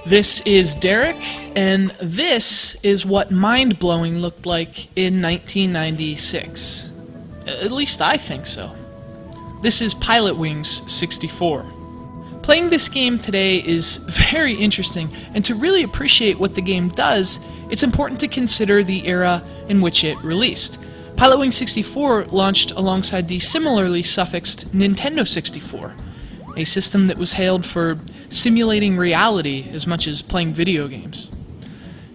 This is Derek, and this is what mind-blowing looked like in 1996. At least I think so. This is PILOTWINGS 64. Playing this game today is very interesting, and to really appreciate what the game does, it's important to consider the era in which it released. PILOTWINGS 64 launched alongside the similarly suffixed Nintendo 64, a system that was hailed for simulating reality as much as playing video games.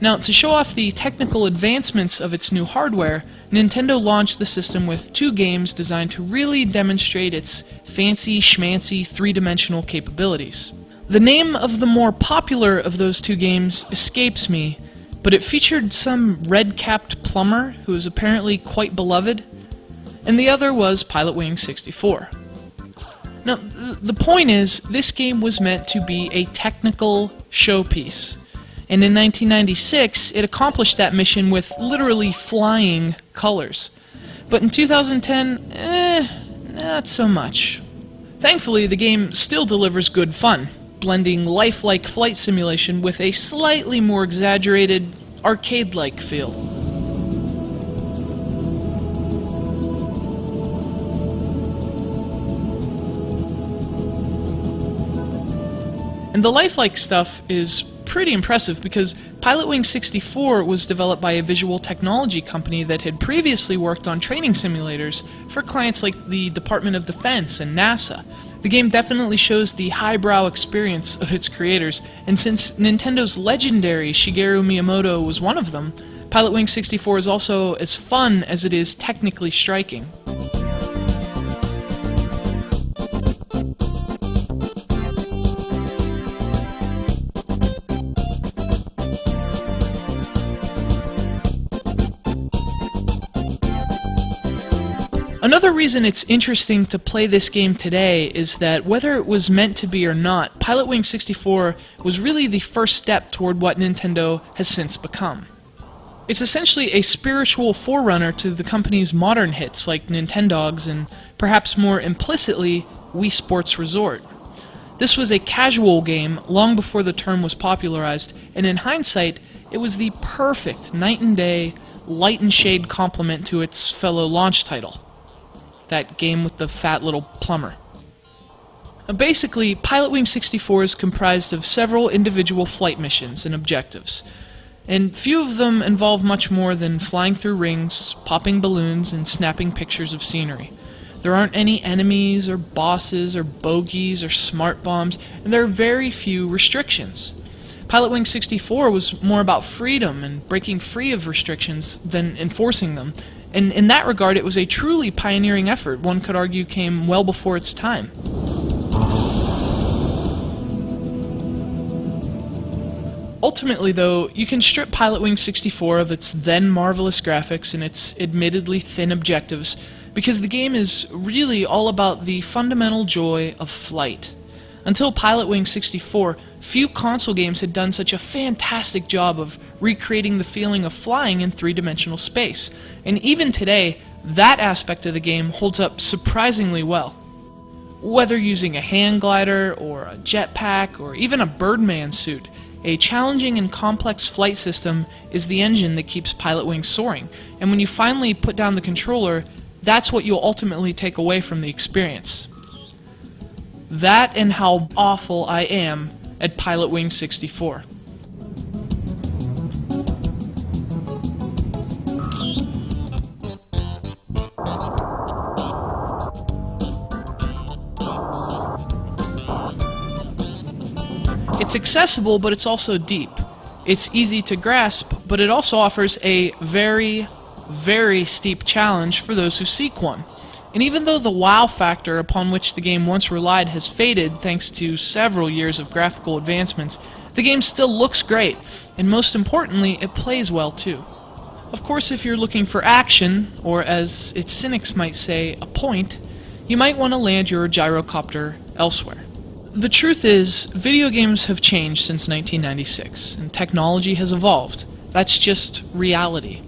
Now, to show off the technical advancements of its new hardware, Nintendo launched the system with two games designed to really demonstrate its fancy schmancy three-dimensional capabilities. The name of the more popular of those two games escapes me, but it featured some red-capped plumber who was apparently quite beloved, and the other was PILOTWINGS 64. Now, the point is, this game was meant to be a technical showpiece, and in 1996, it accomplished that mission with literally flying colors. But in 2010, not so much. Thankfully, the game still delivers good fun, blending lifelike flight simulation with a slightly more exaggerated, arcade-like feel. And the lifelike stuff is pretty impressive because PILOTWINGS 64 was developed by a visual technology company that had previously worked on training simulators for clients like the Department of Defense and NASA. The game definitely shows the highbrow experience of its creators, and since Nintendo's legendary Shigeru Miyamoto was one of them, PILOTWINGS 64 is also as fun as it is technically striking. Another reason it's interesting to play this game today is that whether it was meant to be or not, PILOTWINGS 64 was really the first step toward what Nintendo has since become. It's essentially a spiritual forerunner to the company's modern hits like Nintendogs and, perhaps more implicitly, Wii Sports Resort. This was a casual game long before the term was popularized, and in hindsight, it was the perfect night and day, light and shade complement to its fellow launch title. That game with the fat little plumber. Basically, PILOTWINGS 64 is comprised of several individual flight missions and objectives, and few of them involve much more than flying through rings, popping balloons, and snapping pictures of scenery. There aren't any enemies, or bosses, or bogeys, or smart bombs, and there are very few restrictions. PILOTWINGS 64 was more about freedom and breaking free of restrictions than enforcing them. And in that regard, it was a truly pioneering effort. One could argue came well before its time. Ultimately, though, you can strip PILOTWINGS 64 of its then marvelous graphics and its admittedly thin objectives, because the game is really all about the fundamental joy of flight. Until PILOTWINGS 64, few console games had done such a fantastic job of recreating the feeling of flying in three-dimensional space. And even today, that aspect of the game holds up surprisingly well. Whether using a hang glider, or a jetpack, or even a Birdman suit, a challenging and complex flight system is the engine that keeps PILOTWINGS soaring. And when you finally put down the controller, that's what you'll ultimately take away from the experience. That and how awful I am at PILOTWINGS 64. It's accessible, but it's also deep. It's easy to grasp, but it also offers a very, very steep challenge for those who seek one. And even though the wow factor upon which the game once relied has faded thanks to several years of graphical advancements, the game still looks great, and most importantly, it plays well too. Of course, if you're looking for action, or as its cynics might say, a point, you might want to land your gyrocopter elsewhere. The truth is, video games have changed since 1996, and technology has evolved. That's just reality.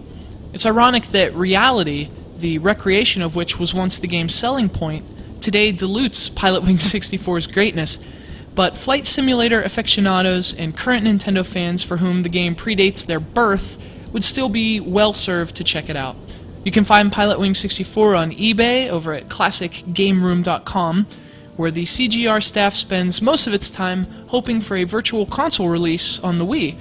It's ironic that reality, the recreation of which was once the game's selling point, today dilutes PILOTWINGS 64's greatness, but Flight Simulator aficionados and current Nintendo fans for whom the game predates their birth would still be well served to check it out. You can find Pilotwings 64 on eBay over at classicgameroom.com, where the CGR staff spends most of its time hoping for a virtual console release on the Wii,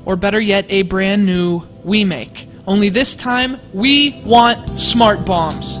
or better yet, a brand new Wii make. Only this time, we want smart bombs.